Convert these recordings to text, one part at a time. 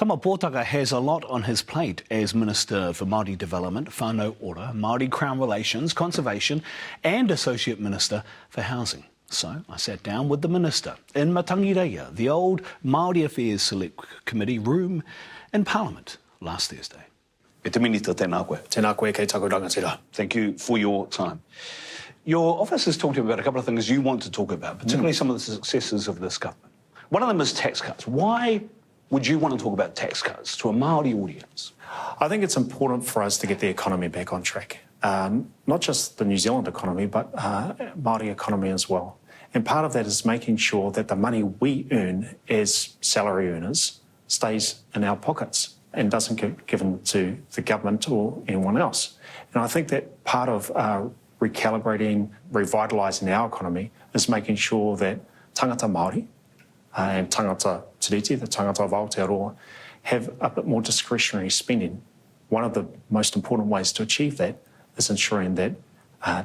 Tama Potaka has a lot on his plate as Minister for Māori Development, Whānau Ora, Māori Crown Relations, Conservation and Associate Minister for Housing. So I sat down with the Minister in Mātangireia, the old Māori Affairs Select Committee room in Parliament last Thursday. E te minita tēnā koe. Tēnā koe kei taku rangatira. Thank you for your time. Your office has talked about a couple of things you want to talk about, particularly some of the successes of this government. One of them is tax cuts. Why would you want to talk about tax cuts to a Māori audience? I think it's important for us to get the economy back on track. Not just the New Zealand economy, but Māori economy as well. And part of that is making sure that the money we earn as salary earners stays in our pockets and doesn't get given to the government or anyone else. And I think that part of recalibrating, revitalising our economy is making sure that tangata Māori and tangata tiriti, the tangata of Aotearoa, have a bit more discretionary spending. One of the most important ways to achieve that is ensuring that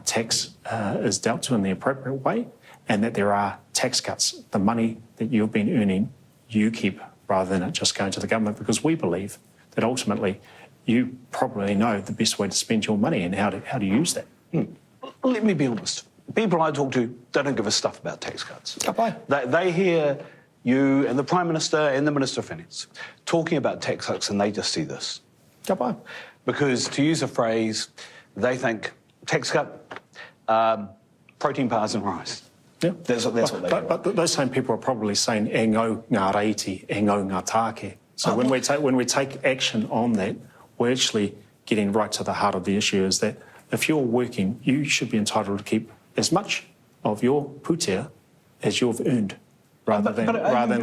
tax is dealt to in the appropriate way and that there are tax cuts. The money that you've been earning, you keep rather than it just going to the government, because we believe that ultimately you probably know the best way to spend your money and how to use that. Let me be honest. People I talk to, they don't give a stuff about tax cuts. Oh, They hear you and the Prime Minister and the Minister of Finance talking about tax cuts and they just see this. Because, to use a phrase, they think tax cut, protein bars and rice. Yeah. That's what they do. But those same people are probably saying, e ngau ngā reiti, e ngau ngā tāke. So when we take action on that, we're actually getting right to the heart of the issue, is that if you're working, you should be entitled to keep as much of your putea as you've earned, rather than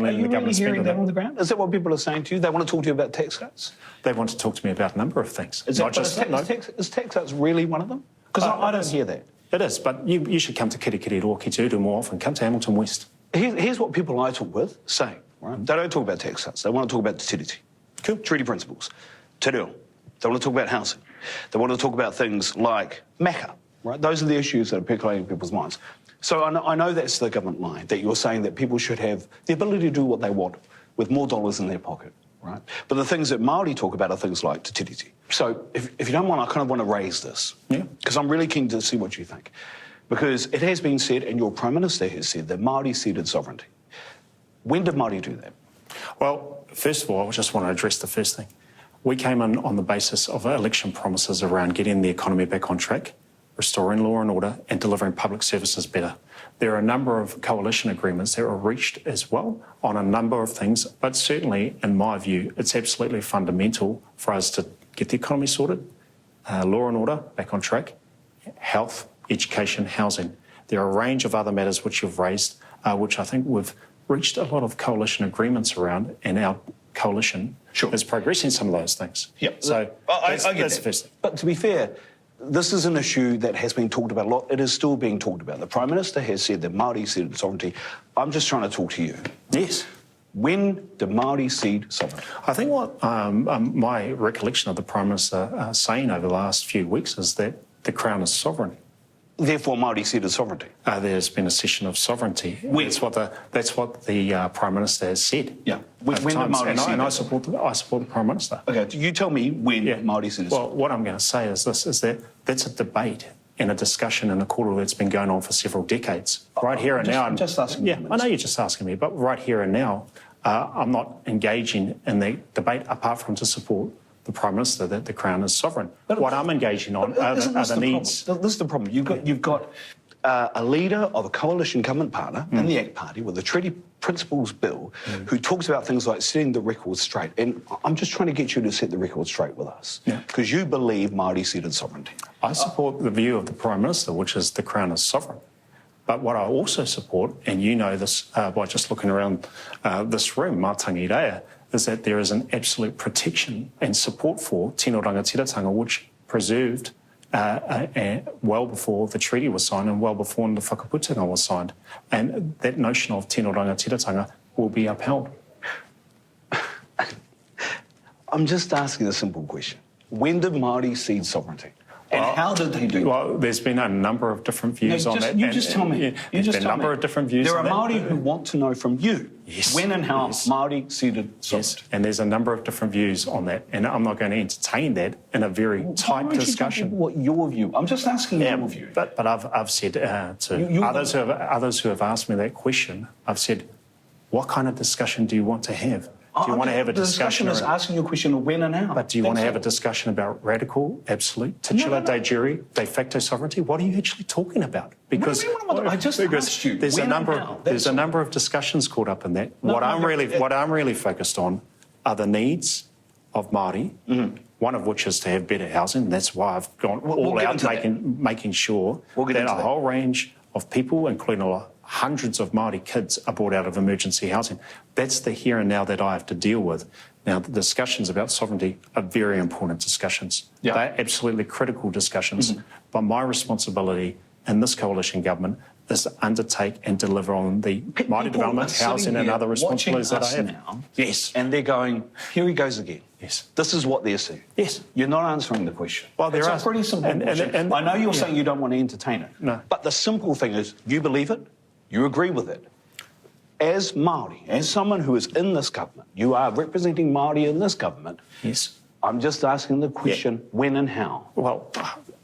letting the government spend that on the ground? Is that what people are saying to you? They want to talk to you about tax cuts? They want to talk to me about a number of things. Is tax cuts really one of them? Because I don't hear that. It is, but you should come to Kirikiriroa ki te uru more often. Come to Hamilton West. Here's what people I talk with say. Right? They don't talk about tax cuts. They want to talk about te tiriti. Cool. Treaty principles. Te reo. They want to talk about housing. They want to talk about things like maka. Right? Those are the issues that are percolating in people's minds. So I know that's the government line, that you're saying that people should have the ability to do what they want with more dollars in their pocket. Right? But the things that Māori talk about are things like te tiriti. So if you don't mind, I kind of want to raise this. Yeah. Because I'm really keen to see what you think. Because it has been said, and your Prime Minister has said, that Māori ceded sovereignty. When did Māori do that? Well, first of all, I just want to address the first thing. We came in on the basis of election promises around getting the economy back on track, restoring law and order, and delivering public services better. There are a number of coalition agreements that were reached as well on a number of things, but certainly, in my view, it's absolutely fundamental for us to get the economy sorted, law and order back on track, health, education, housing. There are a range of other matters which you've raised, which I think we've reached a lot of coalition agreements around, and our coalition is progressing some of those things. Yep. So I get that's that. the first thing. But to be fair, this is an issue that has been talked about a lot. It is still being talked about. The Prime Minister has said that Māori ceded sovereignty. I'm just trying to talk to you. Yes. When did Māori cede sovereignty? I think what my recollection of the Prime Minister saying over the last few weeks is that the Crown is sovereign. Therefore, Māori ceded sovereignty. There's been a cession of sovereignty. That's what the Prime Minister has said. Yeah. When did Māori cede? And I support the Prime Minister. Okay, you tell me when Māori ceded sovereignty. Well, what I'm going to say is this: is that that's a debate and a discussion in a quarter that's been going on for several decades. Right here and now. I'm just asking. Yeah, I know you're just asking me, but right here and now, I'm not engaging in the debate apart from to support the Prime Minister that the Crown is sovereign. But what I'm engaging on are the needs. This is the problem. You've got a leader of a coalition government partner in the ACT Party with the Treaty Principles Bill who talks about things like setting the record straight. And I'm just trying to get you to set the record straight with us. Because you believe Māori ceded sovereignty. I support the view of the Prime Minister, which is the Crown is sovereign. But what I also support, and you know this by just looking around this room, Mātangireia, is that there is an absolute protection and support for tino rangatiratanga, which preserved well before the treaty was signed and well before the whakaputanga was signed. And that notion of tino rangatiratanga will be upheld. I'm just asking a simple question. When did Māori cede sovereignty? And how did they do that? Well, there's been a number of different views on that. You just tell me. There's been a number of different views on that. There are Māori who want to know from you. Yes. When and how Yes. Māori ceded Yes, sovereignty. and there's a number of different views on that, and I'm not going to entertain that in a very tight Why don't you tell discussion. people what your view? I'm just asking Yeah, your view. but I've said to You- others who have asked me that question, I've said, what kind of discussion do you want to have? Do you want to have a The discussion is around- asking you a question of when and how. But do you want to That's have a all. discussion about radical, absolute, titular, de jure, de facto sovereignty? What are you actually talking about? Because do you mean what- I just asked you, there's when a and number how? of, there's That's a all. number of discussions caught up in that. No, what no, I'm really focused on are the needs of Māori. One of which is to have better housing. That's why I've gone We'll all get out into making sure We'll get that into a that. whole range of people, including hundreds of Māori kids, are brought out of emergency housing. That's the here and now that I have to deal with. Now, the discussions about sovereignty are very important discussions. Yeah. They're absolutely critical discussions. But my responsibility in this coalition government is to undertake and deliver on the Māori development, housing and other responsibilities that I have. Now, Yes. and they're going, here he goes again. Yes. This is what they're saying. Yes. You're not answering the question. Well, there it's are- a pretty simple and- question. and- I know you're yeah. saying you don't want to entertain it. No. But the simple thing is, you believe it, you agree with it. As Māori, as someone who is in this government, you are representing Māori in this government. Yes. I'm just asking the question, when and how? Well,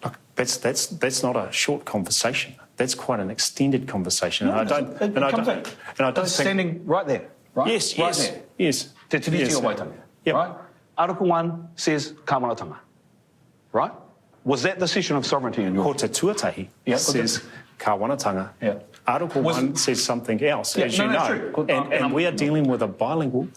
look, that's not a short conversation. That's quite an extended conversation. And I don't think standing right there, right? Yes, right yes, there. yes. Te tiriti Yes. o Waitanga, Yep. right? Article 1 says Kāwanatanga, right? Was that the cession of sovereignty in your Ko te tuatahi Yeah, says Kāwanatanga. Yeah. Article Was- 1 says something else, Yeah, as no, you that's know. true. And we are dealing with a bilingual,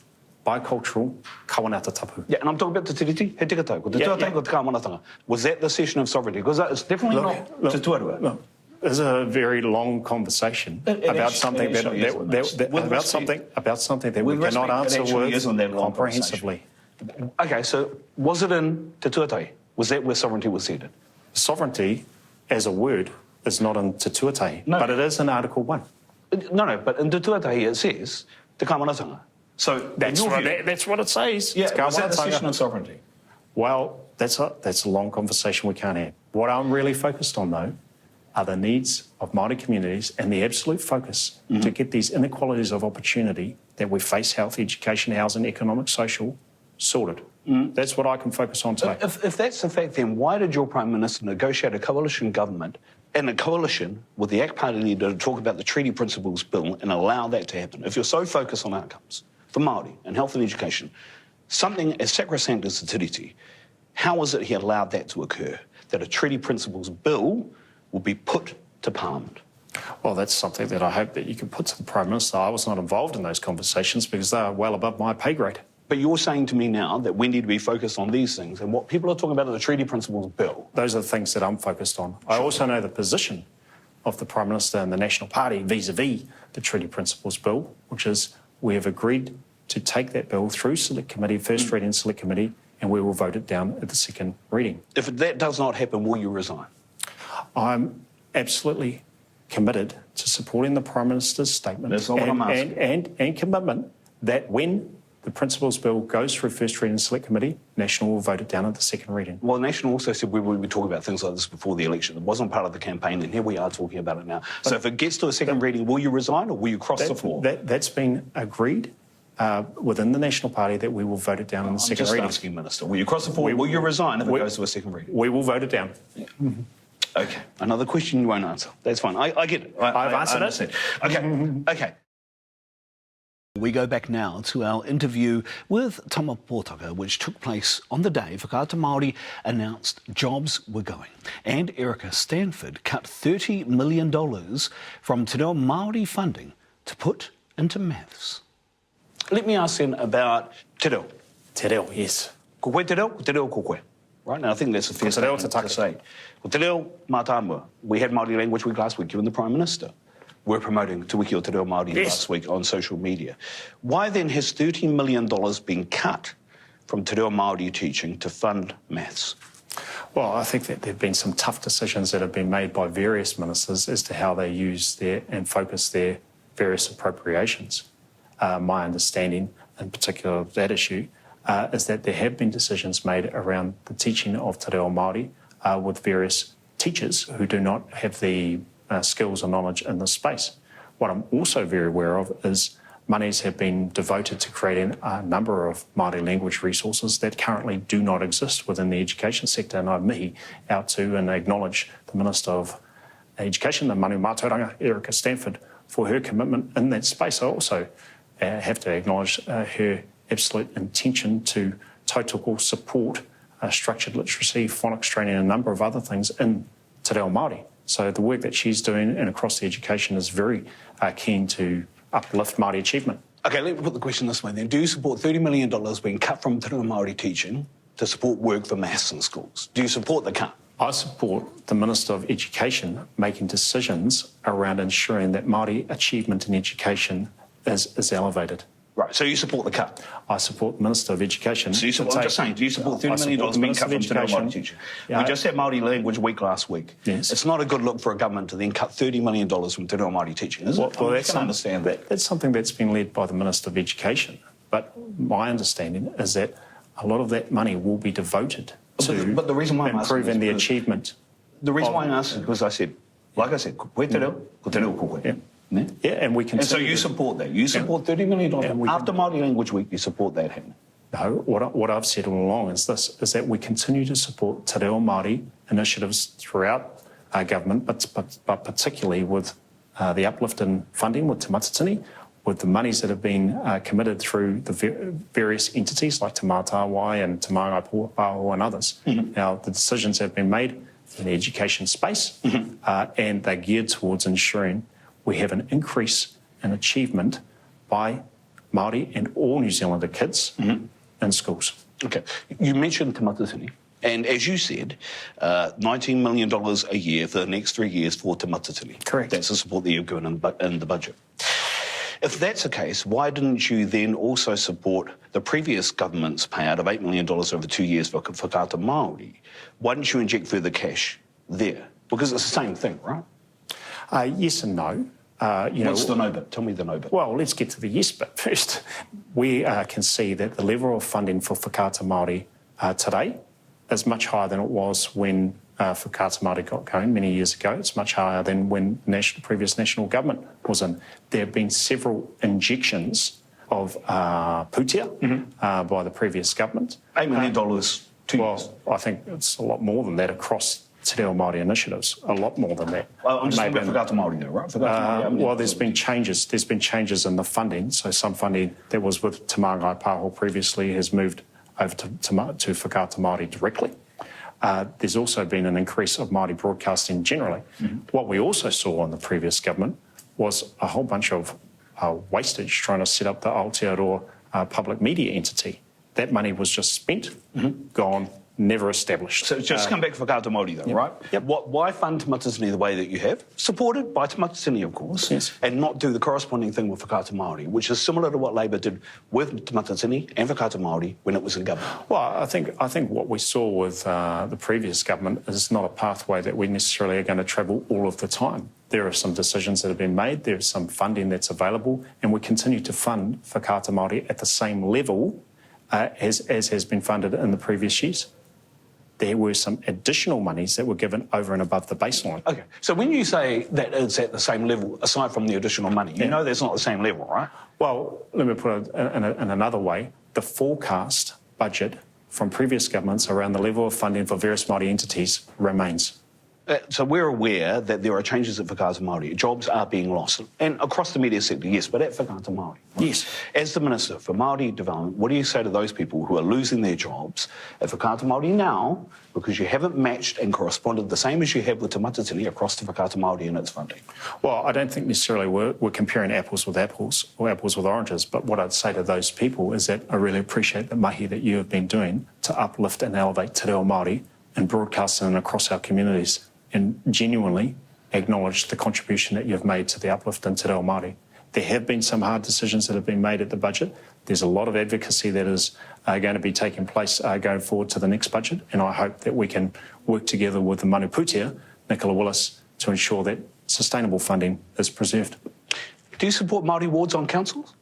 bicultural kawanata tapu. Yeah, and I'm talking about te tiriti, he tika tau, ko te Yeah, tuatahi, yeah. ko te Kāwanatanga. Was that the cession of sovereignty? Because that is definitely not te tuarua. Look, there's a very long conversation It about actually- something it actually is, Minister. With about respect- something that we with cannot respect, it answer actually with is on that long comprehensively. Okay, so was it in te tuatahi? Was that where sovereignty was ceded? Sovereignty, as a word, is not in Te Tuatahi, No. but it is in Article 1. No, but in te tuatahi it says te Kāwanatanga. So That's in your view- that's what it says. Yeah, It's was that the Kawanatanga. cession of sovereignty? Well, that's a long conversation we can't have. What I'm really focused on, though, are the needs of Māori communities and the absolute focus to get these inequalities of opportunity that we face, health, education, housing, economic, social, sorted. That's what I can focus on today. If that's the fact, then why did your Prime Minister negotiate a coalition government and a coalition with the ACT Party leader to talk about the Treaty Principles Bill and allow that to happen? If you're so focused on outcomes for Māori and health and education, something as sacrosanct as the tiriti, how is it he allowed that to occur, that a Treaty Principles Bill will be put to Parliament? Well, that's something that I hope that you can put to the Prime Minister. I was not involved in those conversations because they are well above my pay grade. But you're saying to me now that we need to be focused on these things, and what people are talking about in the Treaty Principles Bill. Those are the things that I'm focused on. I also know the position of the Prime Minister and the National Party vis-a-vis the Treaty Principles Bill, which is we have agreed to take that bill through Select Committee, first reading Select Committee, and we will vote it down at the second reading. If that does not happen, will you resign? I'm absolutely committed to supporting the Prime Minister's statement That's not what I'm asking. and commitment that when the Principles Bill goes through first reading Select Committee, National will vote it down at the second reading. Well, National also said we would be talking about things like this before the election. It wasn't part of the campaign, and here we are talking about it now. So if it gets to a second reading, will you resign or will you cross the floor? That's been agreed within the National Party that we will vote it down in the I'm second just reading. asking, Minister. Will you cross the floor? Will you resign if it goes to a second reading? We will vote it down. Okay. Another question you won't answer. That's fine. I get it. I've answered it. it. Okay. Okay. We go back now to our interview with Tama Potaka, which took place on the day Whakaata Māori announced jobs were going. And Erica Stanford cut $30 million from Te Reo Māori funding to put into maths. Let me ask then about te reo. Te reo, yes. Ko koe te reo, ko te reo ko koe. Right? Now, I think that's a fair Ko te reo statement te to take. say. Ko te reo mātāmua. We had Māori Language Week last week, you and the Prime Minister were promoting Te Wiki o Te Reo Māori Yes. last week on social media. Why then has $13 million been cut from Te Reo Māori teaching to fund maths? Well, I think that there have been some tough decisions that have been made by various ministers as to how they use their and focus their various appropriations. My understanding, in particular of that issue, is that there have been decisions made around the teaching of Te Reo Māori with various teachers who do not have the skills or knowledge in this space. What I'm also very aware of is monies have been devoted to creating a number of Māori language resources that currently do not exist within the education sector. And I'd me out to and acknowledge the Minister of Education, the Manu Mātauranga, Erica Stanford, for her commitment in that space. I also have to acknowledge her absolute intention to tautoko support structured literacy, phonics training, and a number of other things in Te Reo Māori. So the work that she's doing and across the education is very keen to uplift Māori achievement. Okay, let me put the question this way then. Do you support $30 million being cut from Te Reo Māori teaching to support work for maths in schools? Do you support the cut? I support the Minister of Education making decisions around ensuring that Māori achievement in education is elevated. Right, so you support the cut? I support the Minister of Education. So you support, I'm just saying, do you support $30 million being cut from Te Reo Māori teaching? Yeah, we just had Māori Language Week last week. Yes. It's not a good look for a government to then cut $30 million from Te Reo Māori teaching, is it? Well, I can understand that. That's something that's been led by the Minister of Education. But my understanding is that a lot of that money will be devoted to but the reason why I'm improving the achievement. The reason why I'm asking is because I said, like I said, koe te reo, ko te reo ko koe. Yeah. Yeah, and we continue. And so you support that. You support $30 million. After Māori Language Week, you support that happening. No, what I've said all along is this, is that we continue to support Te Reo Māori initiatives throughout our government, but particularly with the uplift in funding with Te Matatini, with the monies that have been committed through the various entities like Te Mātāwai and Te Māngai Pāho and others. Mm-hmm. Now, the decisions have been made in the education space, and they're geared towards ensuring we have an increase in achievement by Māori and all New Zealander kids in schools. Okay. You mentioned Te Matatini, and as you said, $19 million a year for the next 3 years for Te Matatini. Correct. That's the support that you've given in the budget. If that's the case, why didn't you then also support the previous government's payout of $8 million over 2 years for Whakaata Māori? Why didn't you inject further cash there? Because it's the same thing, right? Yes and no. What's the no bit? Tell me the no bit. Well, let's get to the yes bit first. We can see that the level of funding for Whakaata Māori today is much higher than it was when Whakaata Māori got going many years ago. It's much higher than when previous national government was in. There have been several injections of pūtea by the previous government. $8 million, 2 years. Well, I think it's a lot more than that across Te Reo Māori initiatives, a lot more than that. Well, I'm just talking about Whakaata Māori though, right? Well, there's been changes. There's been changes in the funding. So some funding that was with Te Māngai Pāho previously has moved over to Whakaata Māori directly. There's also been an increase of Māori broadcasting generally. What we also saw in the previous government was a whole bunch of wastage trying to set up the Aotearoa public media entity. That money was just spent, gone, never established. So just come back to Whakaata Māori though, right? Yep. Why fund Te Matatini the way that you have? Supported by Te Matatini, of course. Yes. And not do the corresponding thing with Whakaata Māori, which is similar to what Labour did with Te Matatini and Whakaata Māori when it was in government. Well, I think what we saw with the previous government is not a pathway that we necessarily are going to travel all of the time. There are some decisions that have been made, there's some funding that's available, and we continue to fund Whakaata Māori at the same level as has been funded in the previous years. There were some additional monies that were given over and above the baseline. Okay, so when you say that it's at the same level, aside from the additional money, you know that's not the same level, right? Well, let me put it in another way. The forecast budget from previous governments around the level of funding for various Māori entities remains. So we're aware that there are changes at Whakaata Māori. Jobs are being lost. And across the media sector, yes, but at Whakaata Māori. Right? Yes. As the Minister for Māori Development, what do you say to those people who are losing their jobs at Whakaata Māori now because you haven't matched and corresponded the same as you have with Te Matatini across to Whakaata Māori and its funding? Well, I don't think necessarily we're comparing apples with apples or apples with oranges, but what I'd say to those people is that I really appreciate the mahi that you have been doing to uplift and elevate Te Reo Māori and broadcasting across our communities, and genuinely acknowledge the contribution that you've made to the uplift in Te Reo Māori. There have been some hard decisions that have been made at the budget. There's a lot of advocacy that is going to be taking place going forward to the next budget, and I hope that we can work together with the Manu Pūtea, Nicola Willis, to ensure that sustainable funding is preserved. Do you support Māori wards on councils?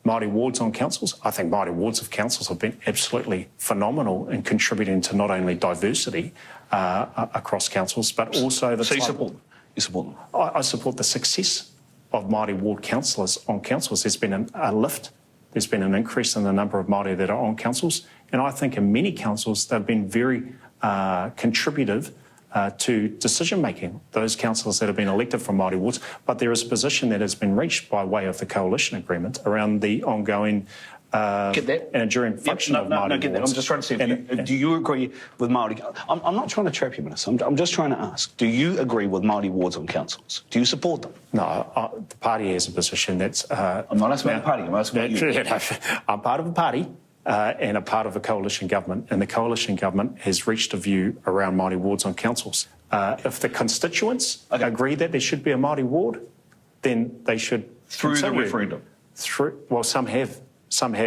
Māori wards on councils? I think Māori wards of councils have been absolutely phenomenal in contributing to not only diversity across councils, but also the... So you support them? You support them? I support the success of Māori ward councillors on councils. There's been a lift. There's been an increase in the number of Māori that are on councils. And I think in many councils, they've been very contributive to decision-making, those councillors that have been elected from Māori wards. But there is a position that has been reached by way of the coalition agreement around the ongoing get that? and enduring function of Māori get that. wards. I'm just trying to see, do you agree with Māori... I'm not trying to trap you, Minister. I'm just trying to ask, do you agree with Māori wards on councils? Do you support them? No, the party has a position that's... I'm not asking about the party, I'm asking about you. I'm part of a party and a part of a coalition government, and the coalition government has reached a view around Māori wards on councils. If the constituents agree that there should be a Māori ward, then they should... Through the referendum? Well, some have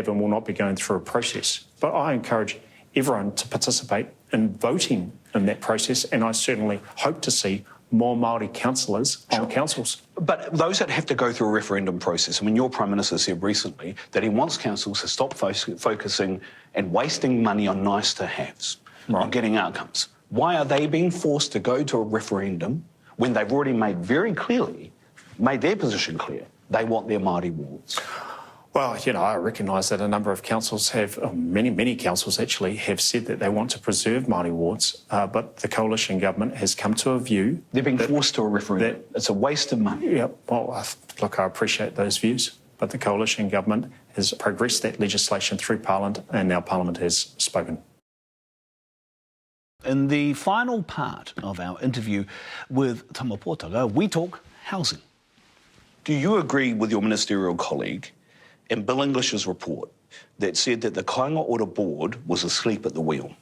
and will not be going through a process. But I encourage everyone to participate in voting in that process, and I certainly hope to see more Māori councillors on councils. But those that have to go through a referendum process, I mean, your Prime Minister said recently that he wants councils to stop focusing and wasting money on nice-to-haves, on getting outcomes. Why are they being forced to go to a referendum when they've already made their position clear, they want their Māori wards? Well, I recognise that a number of councils many councils actually have said that they want to preserve Māori wards, but the coalition government has come to a view... They're being forced to a referendum. It's a waste of money. Yeah, well, look, I appreciate those views, but the coalition government has progressed that legislation through Parliament, and now Parliament has spoken. In the final part of our interview with Tama Potaka, we talk housing. Do you agree with your ministerial colleague in Bill English's report that said that the Kainga Ora board was asleep at the wheel?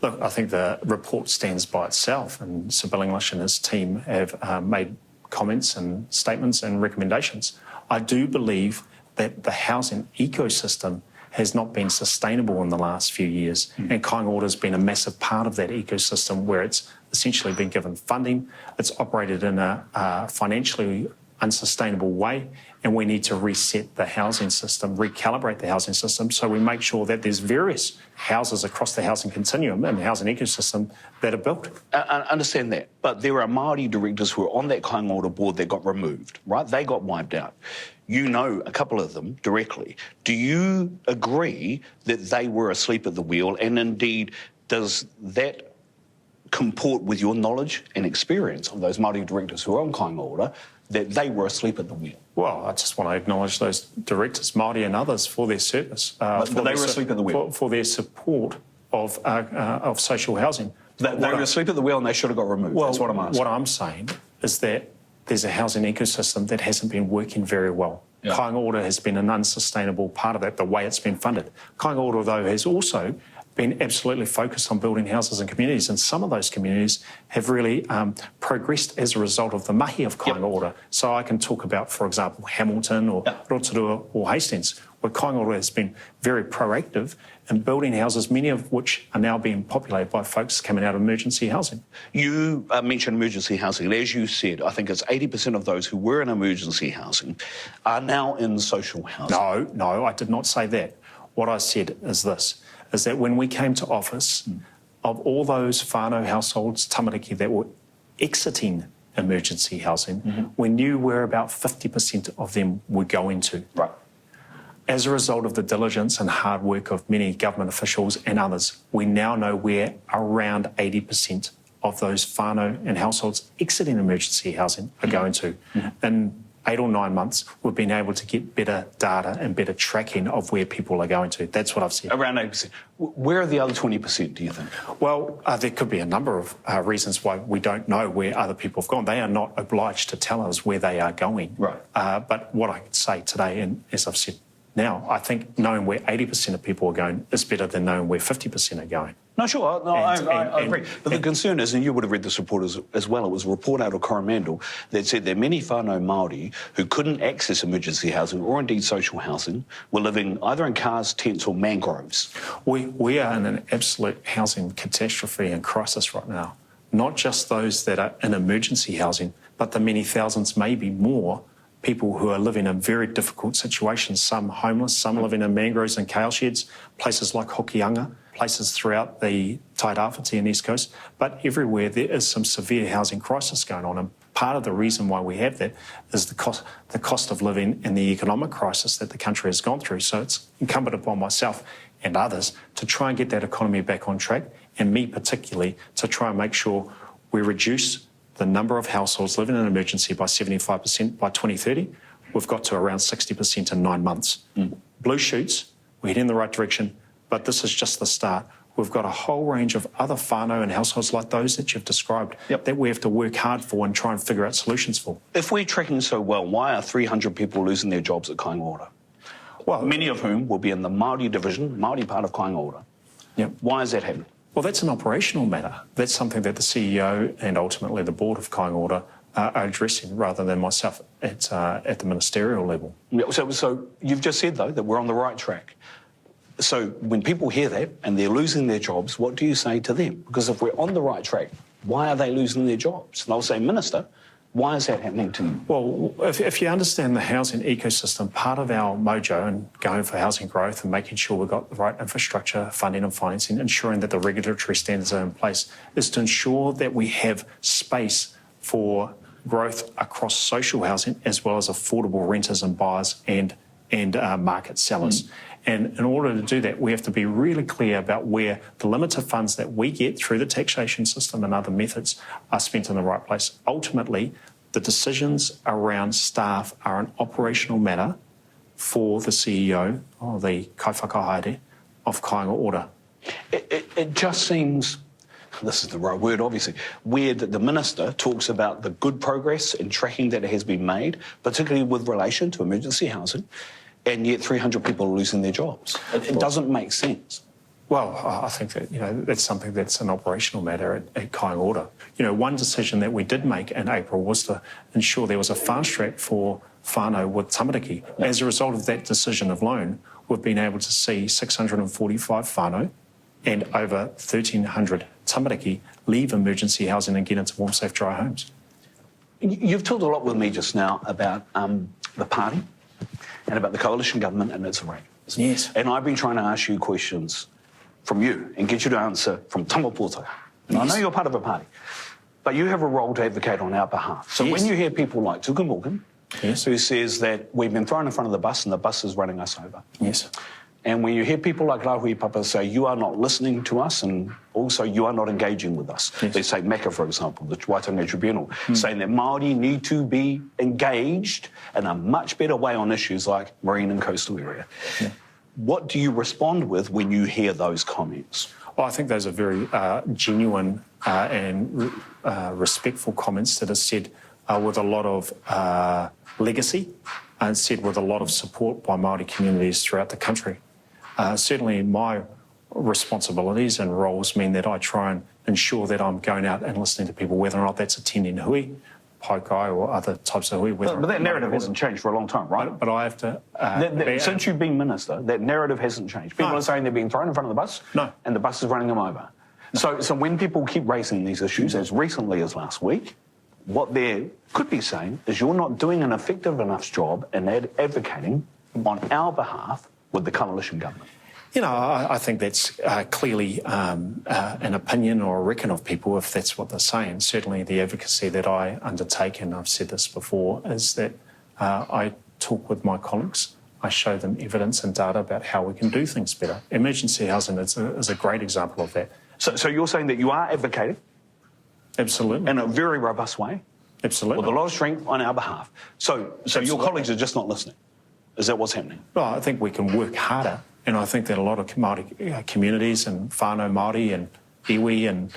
Look, I think the report stands by itself, and Sir Bill English and his team have made comments and statements and recommendations. I do believe that the housing ecosystem has not been sustainable in the last few years, and Kainga Ora has been a massive part of that ecosystem where it's essentially been given funding, it's operated in a financially unsustainable way, and we need to reset the housing system, recalibrate the housing system, so we make sure that there's various houses across the housing continuum and the housing ecosystem that are built. I understand that, but there are Māori directors who are on that Kainga Ora board that got removed, right? They got wiped out. You know a couple of them directly. Do you agree that they were asleep at the wheel, and indeed does that comport with your knowledge and experience of those Māori directors who are on Kainga Ora, that they were asleep at the wheel? Well, I just want to acknowledge those directors, Māori and others, for their service. But they were asleep at the wheel? For their support of social housing. They were asleep at the wheel and they should have got removed. Well, that's what I'm asking. What I'm saying is that there's a housing ecosystem that hasn't been working very well. Yeah. Kainga Ora has been an unsustainable part of that, the way it's been funded. Kainga Ora, though, has also been absolutely focused on building houses and communities, and some of those communities have really progressed as a result of the mahi of Kainga Ora. So I can talk about, for example, Hamilton or Rotorua or Hastings, where Kainga Ora has been very proactive in building houses, many of which are now being populated by folks coming out of emergency housing. You mentioned emergency housing, and as you said, I think it's 80% of those who were in emergency housing are now in social housing. No, I did not say that. What I said is this, is that when we came to office, of all those whānau households, tamariki, that were exiting emergency housing, we knew where about 50% of them were going to. Right. As a result of the diligence and hard work of many government officials and others, we now know where around 80% of those whānau and households exiting emergency housing are going to. In 8 or 9 months, we've been able to get better data and better tracking of where people are going to. That's what I've said. Around 80%. Where are the other 20%, do you think? Well, there could be a number of reasons why we don't know where other people have gone. They are not obliged to tell us where they are going. Right. But what I can say today, and as I've said now, I think knowing where 80% of people are going is better than knowing where 50% are going. No, sure, I agree. But the concern is, and you would have read this report as well, it was a report out of Coromandel that said that many whānau Māori who couldn't access emergency housing or indeed social housing were living either in cars, tents or mangroves. We are in an absolute housing catastrophe and crisis right now. Not just those that are in emergency housing, but the many thousands, maybe more, people who are living in very difficult situations, some homeless, some living in mangroves and kale sheds, places like Hokianga, places throughout the Tairāwhiti and East Coast, but everywhere there is some severe housing crisis going on. And part of the reason why we have that is the cost of living and the economic crisis that the country has gone through. So it's incumbent upon myself and others to try and get that economy back on track, and me particularly to try and make sure we reduce the number of households living in an emergency by 75% by 2030. We've got to around 60% in 9 months. Blue shoots, we're heading in the right direction, but this is just the start. We've got a whole range of other whānau and households like those that you've described that we have to work hard for and try and figure out solutions for. If we're tracking so well, why are 300 people losing their jobs at Kainga Ora? Well, Many of whom will be in the Māori division, Māori part of Kainga Ora. Why is that happening? Well, that's an operational matter. That's something that the CEO and ultimately the board of Kainga Ora are addressing rather than myself at the ministerial level. So you've just said, though, that we're on the right track. So when people hear that and they're losing their jobs, what do you say to them? Because if we're on the right track, why are they losing their jobs? And they'll say, Minister, why is that happening to you? Well, if you understand the housing ecosystem, part of our mojo and going for housing growth and making sure we've got the right infrastructure, funding and financing, ensuring that the regulatory standards are in place, is to ensure that we have space for growth across social housing as well as affordable renters and buyers and market sellers. And in order to do that, we have to be really clear about where the limited funds that we get through the taxation system and other methods are spent in the right place. Ultimately, the decisions around staff are an operational matter for the CEO, or the kaiwhakahaere of Kainga Ora. It just seems, this is the right word obviously, weird that the Minister talks about the good progress in tracking that has been made, particularly with relation to emergency housing, and yet 300 people are losing their jobs. It doesn't make sense. Well, I think that, that's something that's an operational matter at Kainga Ora. One decision that we did make in April was to ensure there was a fast track for whānau with tamariki. As a result of that decision alone, we've been able to see 645 whānau and over 1,300 tamariki leave emergency housing and get into warm, safe, dry homes. You've talked a lot with me just now about the party and about the coalition government and its arrangements. Yes. And I've been trying to ask you questions from you and get you to answer from Tama Potaka. And I know you're part of a party, but you have a role to advocate on our behalf. So when you hear people like Tuka Morgan, who says that we've been thrown in front of the bus and the bus is running us over. Yes. And when you hear people like Rahui Papa say, you are not listening to us and also you are not engaging with us. They say Mecca, for example, the Waitangi Tribunal, saying that Māori need to be engaged in a much better way on issues like marine and coastal area. What do you respond with when you hear those comments? Well, I think those are very genuine and respectful comments that are said with a lot of legacy and said with a lot of support by Māori communities throughout the country. Certainly my responsibilities and roles mean that I try and ensure that I'm going out and listening to people, whether or not that's attending hui, paikai or other types of hui. But that narrative hasn't changed for a long time, right? But I have to... since you've been minister, that narrative hasn't changed. People are saying they're being thrown in front of the bus and the bus is running them over. So when people keep raising these issues, as recently as last week, what they could be saying is you're not doing an effective enough job in advocating on our behalf with the coalition government. I think that's clearly an opinion or a reckon of people if that's what they're saying. Certainly the advocacy that I undertake, and I've said this before, is that I talk with my colleagues. I show them evidence and data about how we can do things better. Emergency housing is a great example of that. So you're saying that you are advocating? Absolutely. In a very robust way? Absolutely. With a lot of strength on our behalf. So your colleagues are just not listening? Is that what's happening? Well, I think we can work harder, and I think that a lot of Māori communities and whānau Māori and iwi and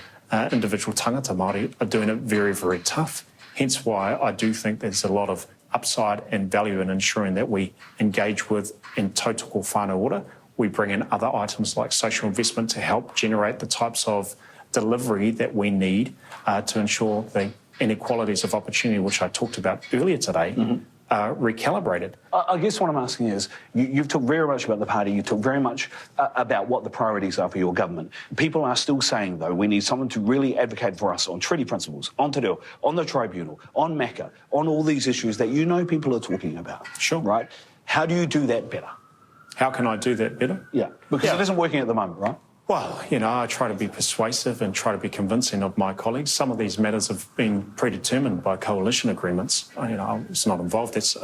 individual tangata Māori are doing it very, very tough. Hence why I do think there's a lot of upside and value in ensuring that we engage with in tautoko Whānau Ora. We bring in other items like social investment to help generate the types of delivery that we need to ensure the inequalities of opportunity, which I talked about earlier today, are recalibrated. I guess what I'm asking is, you've talked very much about the party, you talked very much about what the priorities are for your government. People are still saying, though, we need someone to really advocate for us on treaty principles, on te reo, on the tribunal, on MACA, on all these issues that people are talking about. Sure. Right? How do you do that better? How can I do that better? Yeah, because it isn't working at the moment, right? Well, I try to be persuasive and try to be convincing of my colleagues. Some of these matters have been predetermined by coalition agreements. I was not involved. That's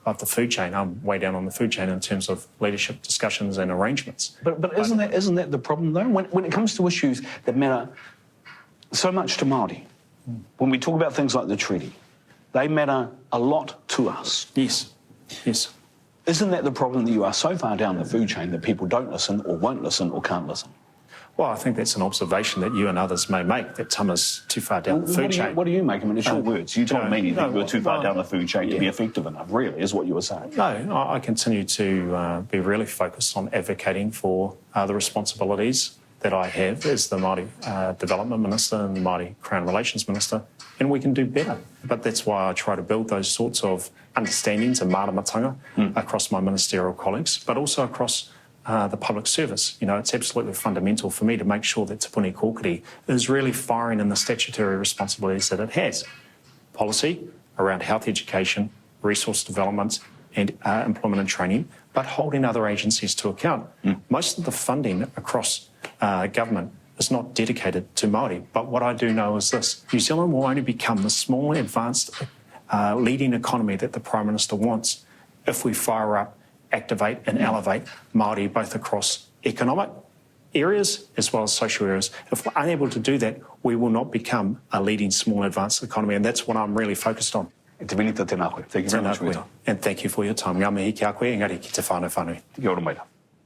up the food chain. I'm way down on the food chain in terms of leadership discussions and arrangements. But isn't that the problem, though? When it comes to issues that matter so much to Māori, when we talk about things like the treaty, they matter a lot to us. Yes. Isn't that the problem, that you are so far down the food chain that people don't listen or won't listen or can't listen? Well, I think that's an observation that you and others may make, that Tama's too far down the food chain. What do you make? I mean, it's your words. You told me that you were too far down the food chain to be effective enough, really, is what you were saying. No, I continue to be really focused on advocating for the responsibilities that I have as the Māori Development Minister and the Māori Crown Relations Minister, and we can do better. But that's why I try to build those sorts of understandings and māramatanga across my ministerial colleagues, but also across the public service. It's absolutely fundamental for me to make sure that Te Puni Kōkiri is really firing in the statutory responsibilities that it has. Policy around health education, resource development and employment and training, but holding other agencies to account. Most of the funding across government is not dedicated to Māori, but what I do know is this: New Zealand will only become the small, advanced, leading economy that the Prime Minister wants if we fire up, activate and elevate Māori both across economic areas as well as social areas. If we're unable to do that, we will not become a leading small advanced economy, and that's what I'm really focused on. Te minita tēnā koe. Thank you very much for your time. And thank you for your time. Ngā mihi ki a koe, engari ki te whānau whānui. Kia ora maira.